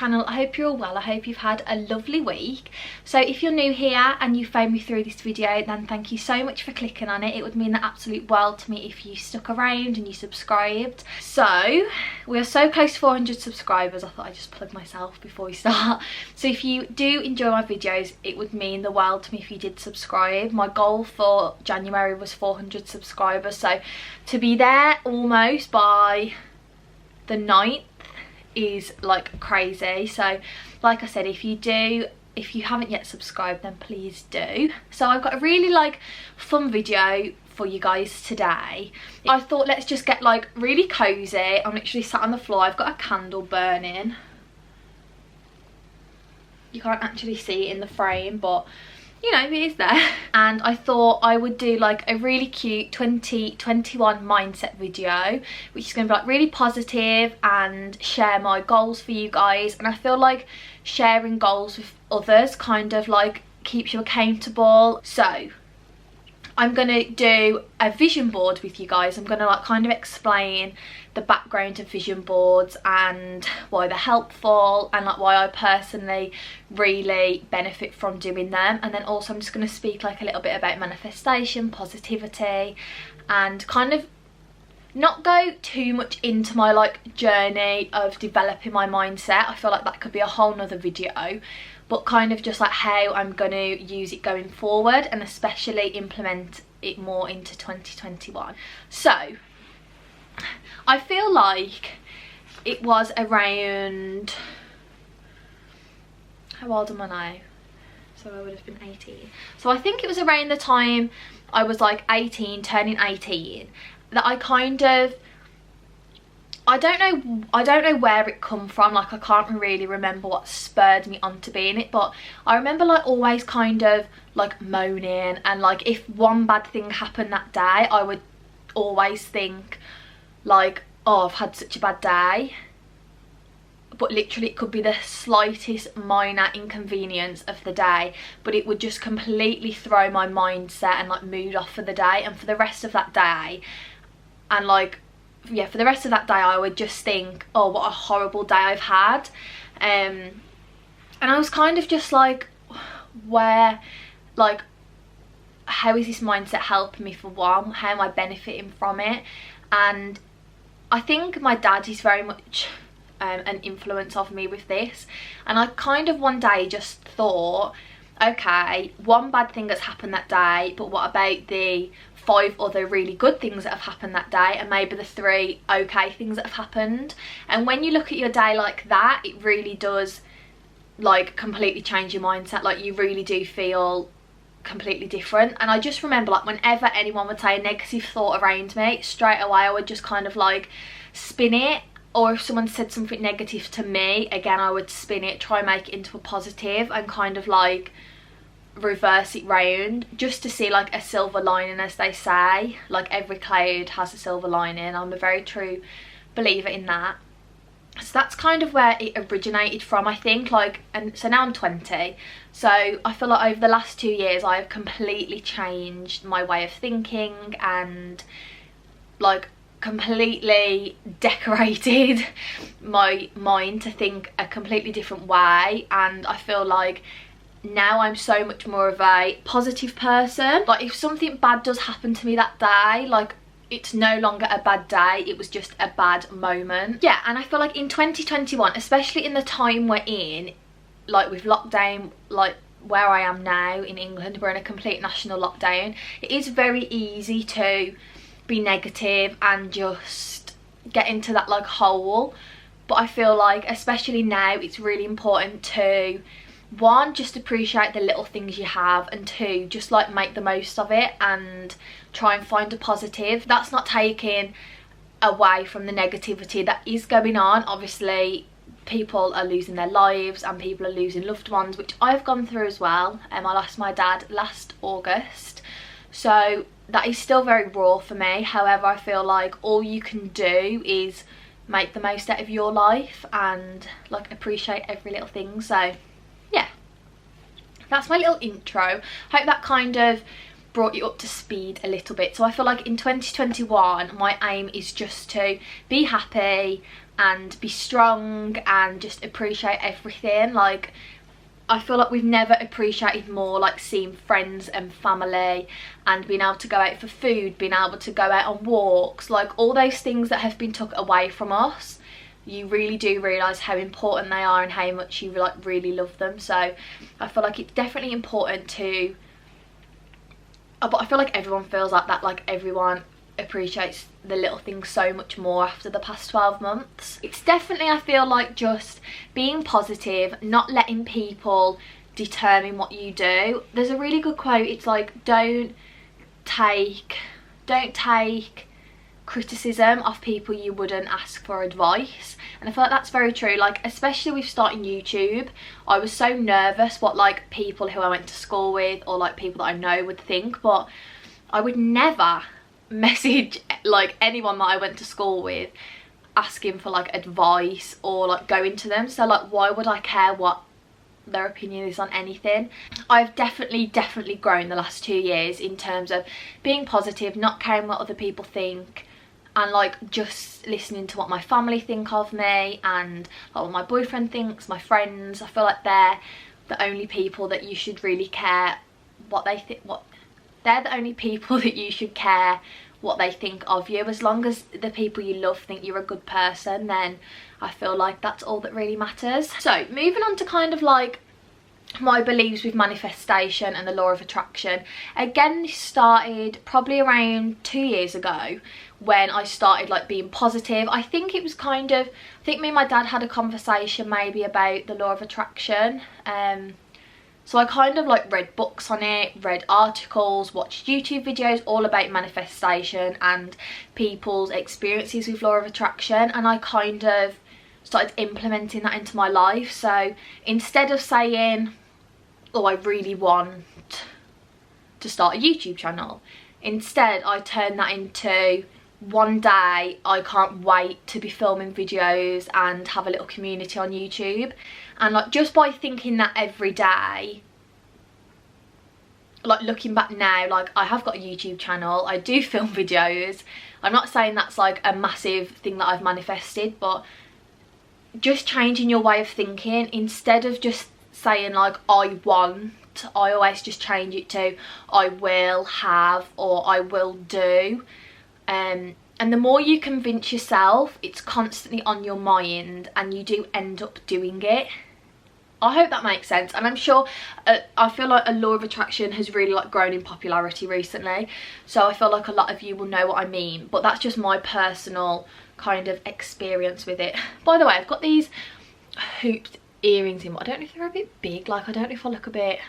channel. I hope you're all well. I hope you've had a lovely week. So if you're new here and you found me through this video, then thank you so much for clicking on it. It would mean the absolute world to me if you stuck around and you subscribed. So we are so close to 400 subscribers. I thought I'd just plug myself before we start. So if you do enjoy my videos, it would mean the world to me if you did subscribe. My goal for January was 400 subscribers, so to be there almost by the 9th is like crazy. So like I said, if you haven't yet subscribed, then please do. So I've got a really like fun video for you guys today. I thought let's just get like really cozy. I'm literally sat on the floor. I've got a candle burning. You can't actually see it in the frame, but you know, it is there. And I thought I would do like a really cute 2021 mindset video, which is going to be like really positive and share my goals for you guys. And I feel like sharing goals with others kind of like keeps you accountable. So I'm going to do a vision board with you guys. I'm going to like kind of explain the background of vision boards and why they're helpful and like why I personally really benefit from doing them. And then also I'm just going to speak like a little bit about manifestation, positivity, and kind of not go too much into my like journey of developing my mindset. I feel like that could be a whole nother video, but kind of just like how I'm going to use it going forward and especially implement it more into 2021. So I feel like it was around, how old am I now? So I would have been 18. So I think it was around the time I was like 18, turning 18, that I kind of, I don't know where it come from. Like I can't really remember what spurred me on to being it, but I remember like always kind of like moaning, and like if one bad thing happened that day, I would always think like, oh, I've had such a bad day. But literally it could be the slightest minor inconvenience of the day, but it would just completely throw my mindset and like mood off for the day. And for the rest of that day, and like, yeah, for the rest of that day I would just think, oh, what a horrible day I've had. And I was kind of just like, where, like, how is this mindset helping me? For one, how am I benefiting from it? And I think my dad is very much an influence of me with this. And I kind of one day just thought, okay, one bad thing that's happened that day, but what about the 5 other really good things that have happened that day, and maybe the 3 okay things that have happened? And when you look at your day like that, it really does like completely change your mindset. Like you really do feel completely different. And I just remember like whenever anyone would say a negative thought around me, straight away I would just kind of like spin it. Or if someone said something negative to me, again I would spin it, try and make it into a positive, and kind of like reverse it round, just to see like a silver lining, as they say. Like every cloud has a silver lining. I'm a very true believer in that. So that's kind of where it originated from, I think. Like, and so now I'm 20, so I feel like over the last 2 years I have completely changed my way of thinking and like completely decorated my mind to think a completely different way. And I feel like now I'm so much more of a positive person. Like if something bad does happen to me that day, like it's no longer a bad day, it was just a bad moment. Yeah, and I feel like in 2021, especially in the time we're in, like with lockdown, like where I am now in England, we're in a complete national lockdown. It is very easy to be negative and just get into that like hole. But I feel like especially now it's really important to, one, just appreciate the little things you have, and two, just like make the most of it and try and find a positive. That's not taking away from the negativity that is going on. Obviously people are losing their lives and people are losing loved ones, which I've gone through as well. I lost my dad last August, so that is still very raw for me. However, I feel like all you can do is make the most out of your life and like appreciate every little thing. So yeah, that's my little intro. Hope that kind of brought you up to speed a little bit. So I feel like in 2021 my aim is just to be happy and be strong and just appreciate everything. Like, I feel like we've never appreciated more like seeing friends and family and being able to go out for food, being able to go out on walks, like all those things that have been took away from us. You really do realise how important they are and how much you like really love them. So I feel like it's definitely important to, but I feel like everyone feels like that, like everyone appreciates the little things so much more after the past 12 months. It's definitely, I feel like, just being positive, not letting people determine what you do. There's a really good quote, it's like, don't take criticism of people you wouldn't ask for advice. And I feel like that's very true, like especially with starting YouTube. I was so nervous what like people who I went to school with or like people that I know would think, but I would never message like anyone that I went to school with asking for like advice or like going to them. So like, why would I care what their opinion is on anything? I've definitely grown the last 2 years in terms of being positive, not caring what other people think, and like just listening to what my family think of me and like what my boyfriend thinks, my friends. I feel like they're the only people that you should really care what they think. They're the only people that you should care what they think of you. As long as the people you love think you're a good person, then I feel like that's all that really matters. So moving on to kind of like my beliefs with manifestation and the law of attraction. Again, this started probably around 2 years ago when I started like being positive. I think it was kind of, I think me and my dad had a conversation maybe about the law of attraction. So I kind of like read books on it, read articles, watched YouTube videos all about manifestation and people's experiences with law of attraction, and I kind of started implementing that into my life. So instead of saying, oh, I really want to start a YouTube channel, instead I turned that into, one day I can't wait to be filming videos and have a little community on YouTube. And like just by thinking that every day, like looking back now, like I have got a YouTube channel, I do film videos. I'm not saying that's like a massive thing that I've manifested, but just changing your way of thinking, instead of just saying like I want, I always just change it to I will have or I will do. And the more you convince yourself, it's constantly on your mind and you do end up doing it. I hope that makes sense, and I'm sure I feel like a law of attraction has really like grown in popularity recently, so I feel like a lot of you will know what I mean, but that's just my personal kind of experience with it. By the way, I've got these hooped earrings in, but I don't know if they're a bit big. Like, I don't know if I look a bit,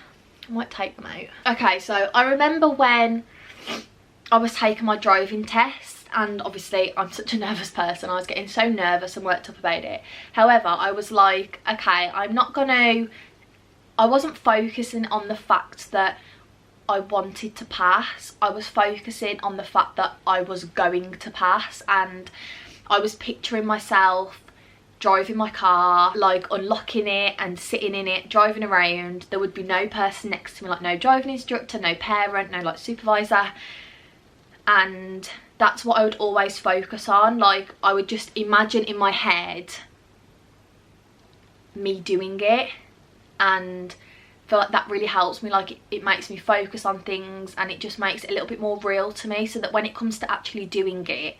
I might take them out. Okay, so I remember when I was taking my driving test, and obviously I'm such a nervous person, I was getting so nervous and worked up about it. However, I was like, okay, I wasn't focusing on the fact that I wanted to pass. I was focusing on the fact that I was going to pass, and I was picturing myself driving my car, like unlocking it and sitting in it, driving around. There would be no person next to me, like no driving instructor, no parent, no like supervisor, and that's what I would always focus on. Like, I would just imagine in my head me doing it, and I feel like that really helps me. Like, it makes me focus on things, and it just makes it a little bit more real to me, so that when it comes to actually doing it,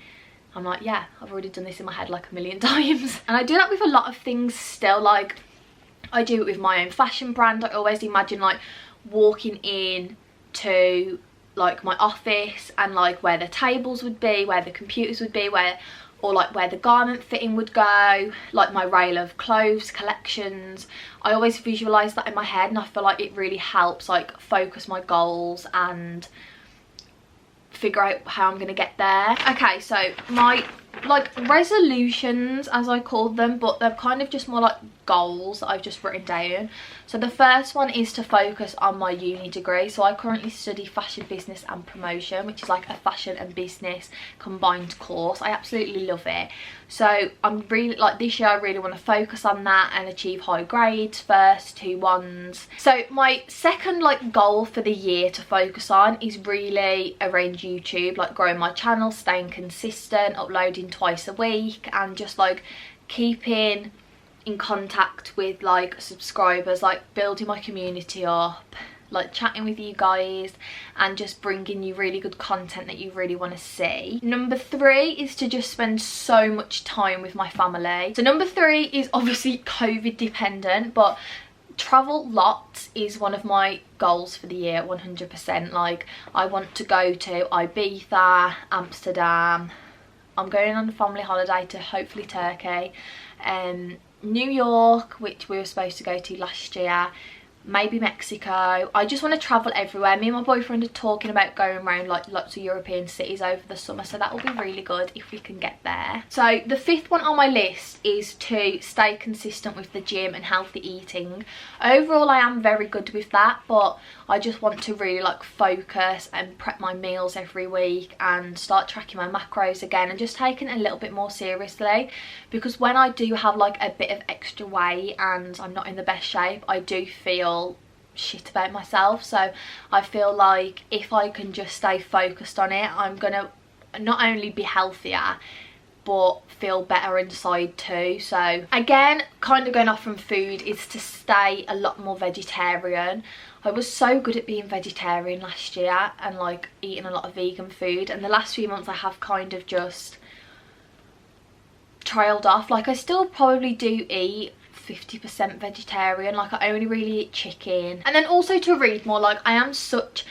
I'm like, yeah, I've already done this in my head like a million times. And I do that with a lot of things still. Like, I do it with my own fashion brand. I always imagine like walking in to like my office and like where the tables would be, where the computers would be, or like where the garment fitting would go, like my rail of clothes collections. I always visualize that in my head, and I feel like it really helps like focus my goals and figure out how I'm gonna get there. Okay, so my like resolutions, as I called them, but they're kind of just more like goals that I've just written down. So the first one is to focus on my uni degree. So I currently study fashion business and promotion, which is like a fashion and business combined course. I absolutely love it. So I'm really like, this year I really want to focus on that and achieve high grades, first 2 ones. So my second like goal for the year to focus on is really around YouTube, like growing my channel, staying consistent, uploading twice a week, and just like keeping in contact with like subscribers, like building my community up, like chatting with you guys and just bringing you really good content that you really want to see. Number 3 is to just spend so much time with my family. So number 3 is obviously COVID dependent, but travel lots is one of my goals for the year, 100%. Like I want to go to Ibiza, Amsterdam. I'm going on a family holiday to hopefully Turkey, New York, which we were supposed to go to last year, maybe Mexico. I just want to travel everywhere. Me and my boyfriend are talking about going around like lots of European cities over the summer, so that will be really good if we can get there. So the 5th one on my list is to stay consistent with the gym and healthy eating. Overall I am very good with that, but I just want to really like focus and prep my meals every week and start tracking my macros again and just taking it a little bit more seriously, because when I do have like a bit of extra weight and I'm not in the best shape, I do feel shit about myself. So I feel like if I can just stay focused on it, I'm gonna not only be healthier but feel better inside too. So again, kind of going off from food, is to stay a lot more vegetarian. I was so good at being vegetarian last year and like eating a lot of vegan food, and the last few months I have kind of just trailed off. Like I still probably do eat 50% vegetarian, like I only really eat chicken. And then also to read more. Like I have such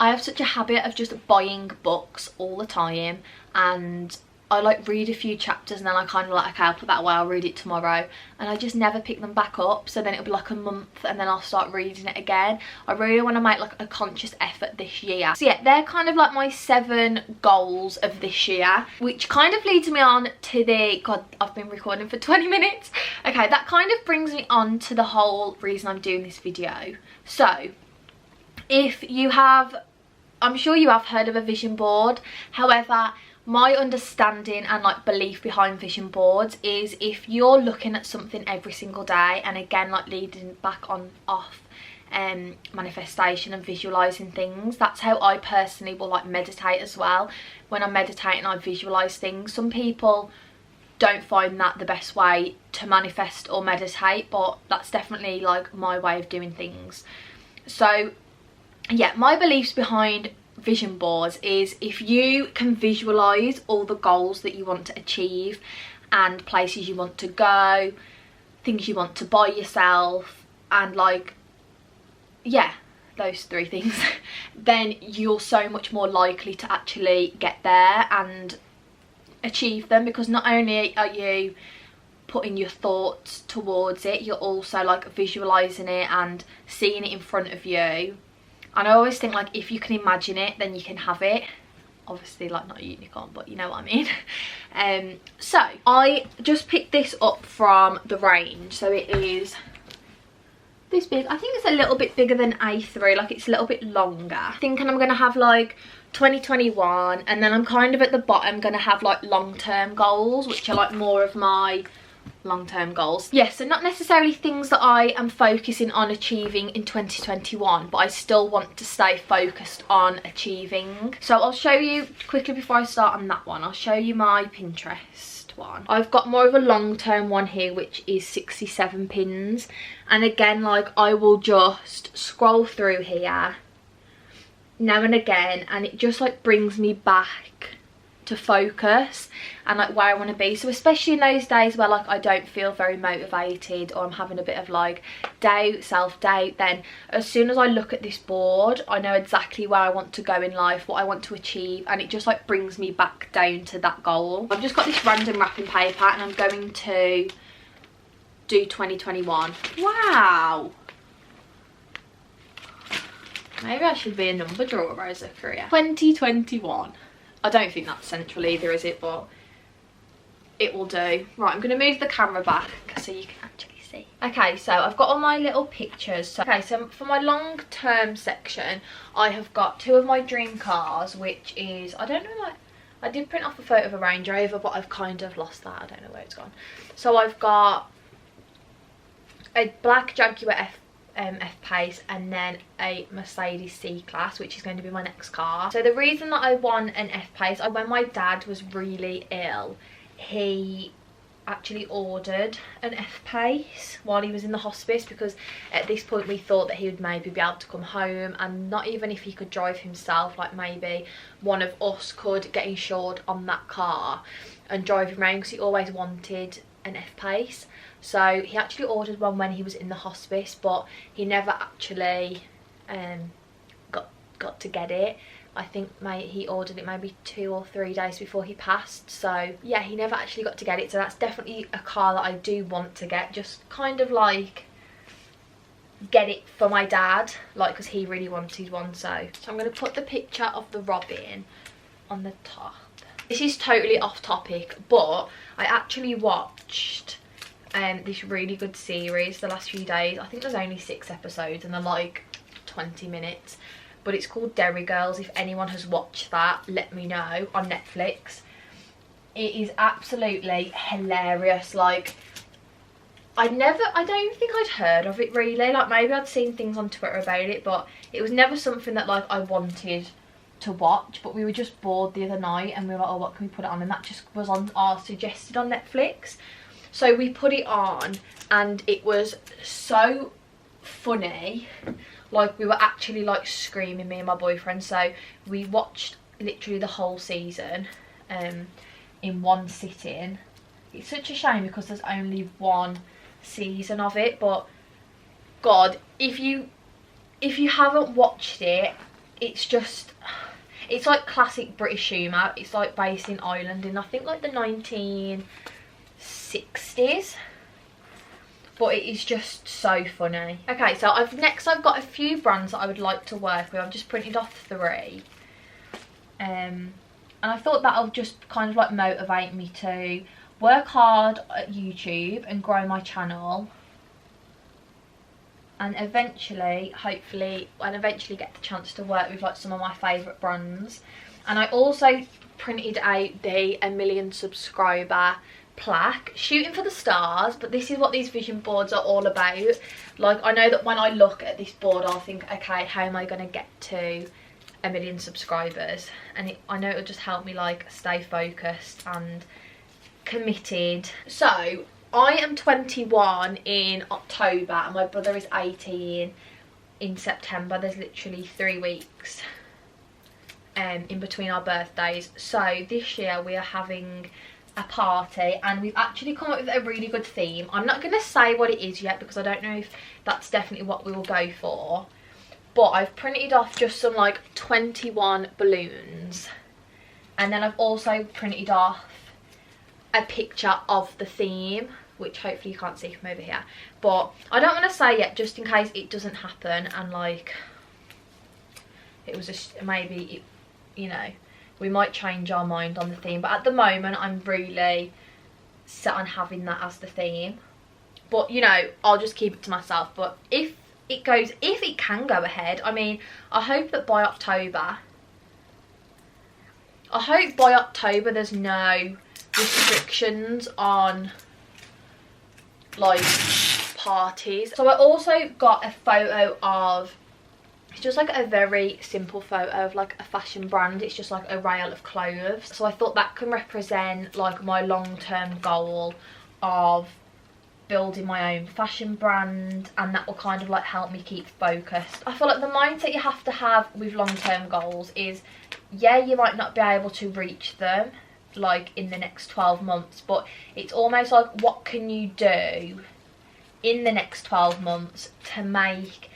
a habit of just buying books all the time, and I like read a few chapters and then I kind of like, okay, I'll put that away, I'll read it tomorrow, and I just never pick them back up. So then it'll be like a month and then I'll start reading it again. I really want to make like a conscious effort this year. So yeah, they're kind of like my 7 goals of this year, which kind of leads me on to the, God, I've been recording for 20 minutes. Okay, that kind of brings me on to the whole reason I'm doing this video. So if you have, I'm sure you have heard of a vision board. However, my understanding and like belief behind vision boards is if you're looking at something every single day, and again like leading back on off manifestation and visualizing things, that's how I personally will like meditate as well. When I'm meditating I visualize things. Some people don't find that the best way to manifest or meditate, but that's definitely like my way of doing things. So yeah, my beliefs behind vision boards is if you can visualize all the goals that you want to achieve and places you want to go, things you want to buy yourself, and like, yeah, those 3 things, then you're so much more likely to actually get there and achieve them, because not only are you putting your thoughts towards it, you're also like visualizing it and seeing it in front of you. And I always think like if you can imagine it, then you can have it. Obviously like not a unicorn, but you know what I mean. So I just picked this up from the range. So it is this big. I think it's a little bit bigger than A3, like it's a little bit longer. Thinking I'm gonna have like 2021, and then I'm kind of at the bottom gonna have like long-term goals, which are like more of my long-term goals. Yes, so not necessarily things that I am focusing on achieving in 2021, but I still want to stay focused on achieving. So I'll show you quickly before I start on that one. I'll show you my Pinterest one. I've got more of a long-term one here, which is 67 pins, and again like I will just scroll through here now and again, and it just like brings me back to focus and like where I want to be. So especially in those days where like I don't feel very motivated, or I'm having a bit of like doubt, self-doubt, then as soon as I look at this board I know exactly where I want to go in life, what I want to achieve, and it just like brings me back down to that goal. I've just got this random wrapping paper and I'm going to do 2021. Wow, maybe I should be a number drawer as a career. 2021. I don't think that's central either, is it? But it will do. Right, I'm going to move the camera back so you can actually see. Okay, so I've got all my little pictures. So, okay, so for my long term section, I have got 2 of my dream cars, which is, I don't know, like, I did print off a photo of a Range Rover, but I've kind of lost that. I don't know where it's gone. So I've got a black Jaguar F-Pace and then a Mercedes C-Class, which is going to be my next car. So the reason that I want an F-Pace, when my dad was really ill, he actually ordered an F-Pace while he was in the hospice, because at this point we thought that he would maybe be able to come home, and not even if he could drive himself, like maybe one of us could get insured on that car and drive him around, because he always wanted an F-Pace. So he actually ordered one when he was in the hospice, but he never actually got to get it. I think he ordered it maybe 2 or 3 days before he passed. So yeah, he never actually got to get it. So that's definitely a car that I do want to get, just kind of like get it for my dad, like, because he really wanted one. So I'm going to put the picture of the Robin on the top. This is totally off topic, but I actually watched this really good series the last few days. I think there's only 6 episodes and they're like 20 minutes, but it's called Derry Girls. If anyone has watched that, let me know, on Netflix. It is absolutely hilarious. Like, I don't think I'd heard of it really. Like, maybe I'd seen things on Twitter about it, but it was never something that like I wanted to watch. But we were just bored the other night and we were like, oh, what can we put it on? And that just was on our suggested on Netflix. So we put it on and it was so funny. Like, we were actually like screaming, me and my boyfriend. So we watched literally the whole season in one sitting. It's such a shame because there's only 1 season of it, but God, if you haven't watched it, it's like classic British humour. It's like based in Ireland in I think like the 1960s. But it is just so funny. Okay, so next I've got a few brands that I would like to work with. I've just printed off 3. And I thought that'll just kind of like motivate me to work hard at YouTube and grow my channel. And eventually, hopefully, and eventually get the chance to work with like some of my favourite brands. And I also printed out the 1 million subscriber plaque, shooting for the stars, but this is what these vision boards are all about. Like, I know that when I look at this board, I'll think, okay, how am I going to get to 1 million subscribers? And I know it'll just help me like stay focused and committed. So I am 21 in October and my brother is 18 in September. There's literally 3 weeks in between our birthdays. So this year we are having a party and we've actually come up with a really good theme. I'm not going to say what it is yet because I don't know if that's definitely what we will go for, but I've printed off just some like 21 balloons, and then I've also printed off a picture of the theme, which hopefully you can't see from over here, but I don't want to say yet just in case it doesn't happen and like it was just maybe you know, we might change our mind on the theme. But at the moment I'm really set on having that as the theme, but you know, I'll just keep it to myself. But if it can go ahead, I mean, I hope by October there's no restrictions on like parties. So I also got a photo of, it's just like a very simple photo of like a fashion brand. It's just like a rail of clothes. So I thought that can represent like my long-term goal of building my own fashion brand, and that will kind of like help me keep focused. I feel like the mindset you have to have with long-term goals is, yeah, you might not be able to reach them like in the next 12 months, but it's almost like, what can you do in the next 12 months to make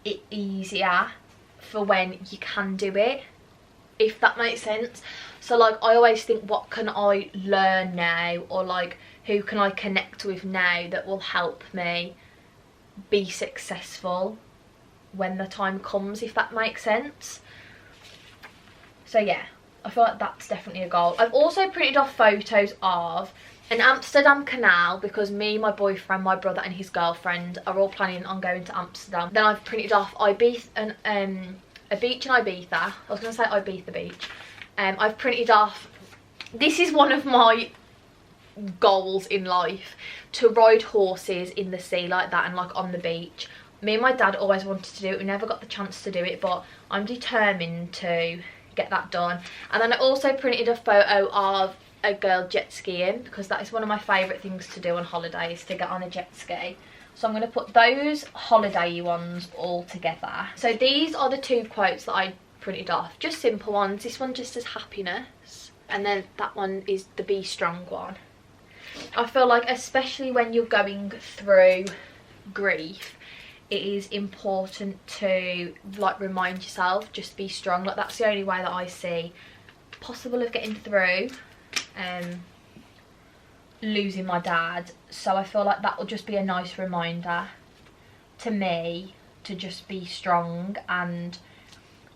it easier for when you can do it, if that makes sense. So like, I always think, what can I learn now, or like who can I connect with now that will help me be successful when the time comes, if that makes sense. So yeah, I feel like that's definitely a goal. I've also printed off photos of an Amsterdam canal, because me, my boyfriend, my brother and his girlfriend are all planning on going to Amsterdam. Then I've printed off Ibiza and a beach in Ibiza. I was going to say Ibiza beach. I've printed off, this is one of my goals in life, to ride horses in the sea like that and like on the beach. Me and my dad always wanted to do it. We never got the chance to do it, but I'm determined to get that done. And then I also printed a photo of a girl jet skiing, because that is one of my favourite things to do on holidays, to get on a jet ski. So I'm going to put those holiday ones all together. So these are the 2 quotes that I printed off, just simple ones. This one just says happiness, and then that one is the be strong one. I feel like, especially when you're going through grief, it is important to like remind yourself, just be strong. Like, that's the only way that I see possible of getting through losing my dad. So I feel like that will just be a nice reminder to me to just be strong and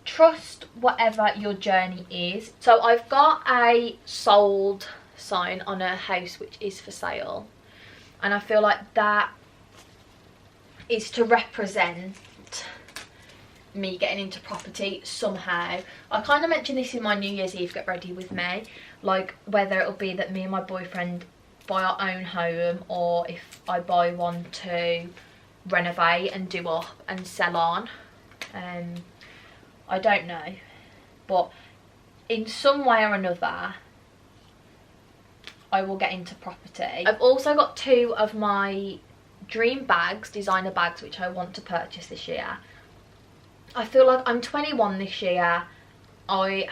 trust whatever your journey is. So I've got a sold sign on a house which is for sale, and I feel like that is to represent me getting into property somehow. I kind of mentioned this in my New Year's Eve Get Ready With Me, like whether it'll be that me and my boyfriend buy our own home, or if I buy one to renovate and do up and sell on. I don't know, but in some way or another I will get into property. I've also got 2 of my dream bags, designer bags, which I want to purchase this year. I feel like I'm 21 this year. I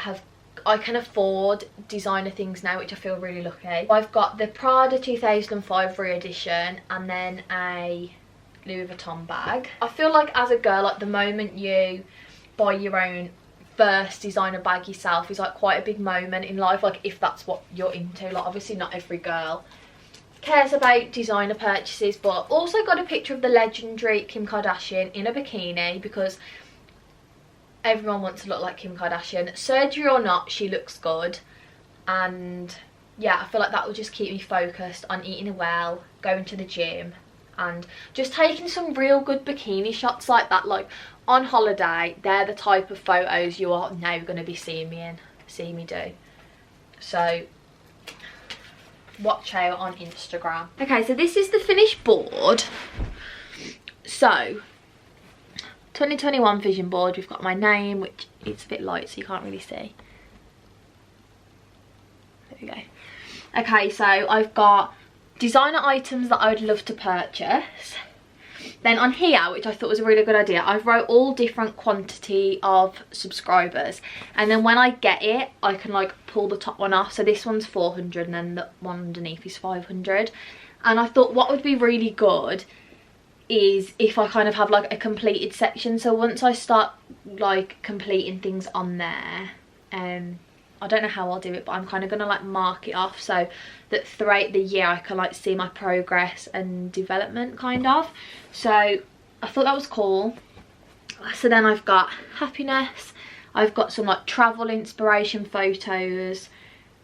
can afford designer things now, which I feel really lucky. I've got the Prada 2005 re-edition, and then a Louis Vuitton bag. I feel like as a girl, like the moment you buy your own first designer bag yourself is like quite a big moment in life, like if that's what you're into. Like obviously not every girl cares about designer purchases, but also got a picture of the legendary Kim Kardashian in a bikini, because everyone wants to look like Kim Kardashian. Surgery or not, she looks good. And yeah, I feel like that will just keep me focused on eating well, going to the gym, and just taking some real good bikini shots like that. Like on holiday, they're the type of photos you are now going to be seeing me do. So watch out on Instagram. Okay, so this is the finished board. So 2021 vision board, we've got my name, which it's a bit light so you can't really see. There we go. Okay, so I've got designer items that I would love to purchase. Then on here, which I thought was a really good idea, I've wrote all different quantity of subscribers, and then when I get it I can like pull the top one off. So this one's 400 and then the one underneath is 500. And I thought what would be really good is if I kind of have like a completed section. So once I start like completing things on there, I don't know how I'll do it, but I'm kind of gonna like mark it off so that throughout the year I can like see my progress and development kind of. So I thought that was cool. So then I've got happiness, I've got some like travel inspiration photos,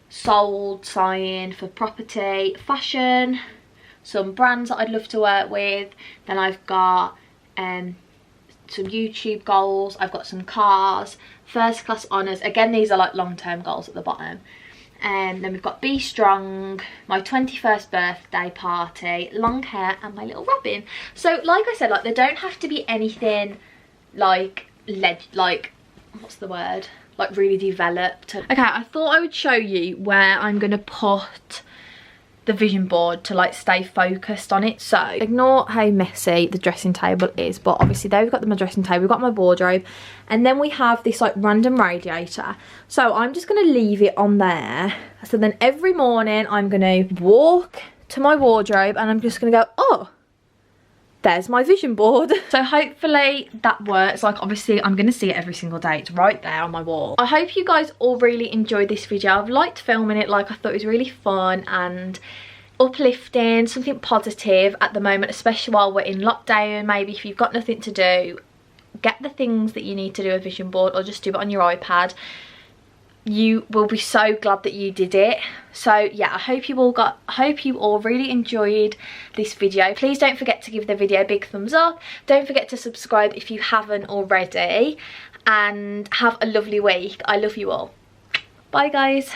sold sign for property, fashion, some brands that I'd love to work with. Then I've got some YouTube goals, I've got some cars, first class honours. Again, these are like long-term goals at the bottom. And then we've got be strong, my 21st birthday party, long hair, and my little robin. So like I said, like there don't have to be anything like what's the word, like really developed. Okay, I thought I would show you where I'm gonna put the vision board to like stay focused on it. So ignore how messy the dressing table is, but obviously there we've got my dressing table, we've got my wardrobe, and then we have this like random radiator. So I'm just going to leave it on there. So then every morning I'm going to walk to my wardrobe and I'm just going to go, oh, there's my vision board. So hopefully that works. Like obviously I'm going to see it every single day, it's right there on my wall. I hope you guys all really enjoyed this video. I've liked filming it, like I thought it was really fun and uplifting, something positive at the moment, especially while we're in lockdown. Maybe if you've got nothing to do, get the things that you need to do a vision board, or just do it on your iPad. you will be so glad that you did it. So yeah, I hope you all really enjoyed this video. Please don't forget to give the video a big thumbs up. Don't forget to subscribe if you haven't already, and have a lovely week. I love you all. Bye guys.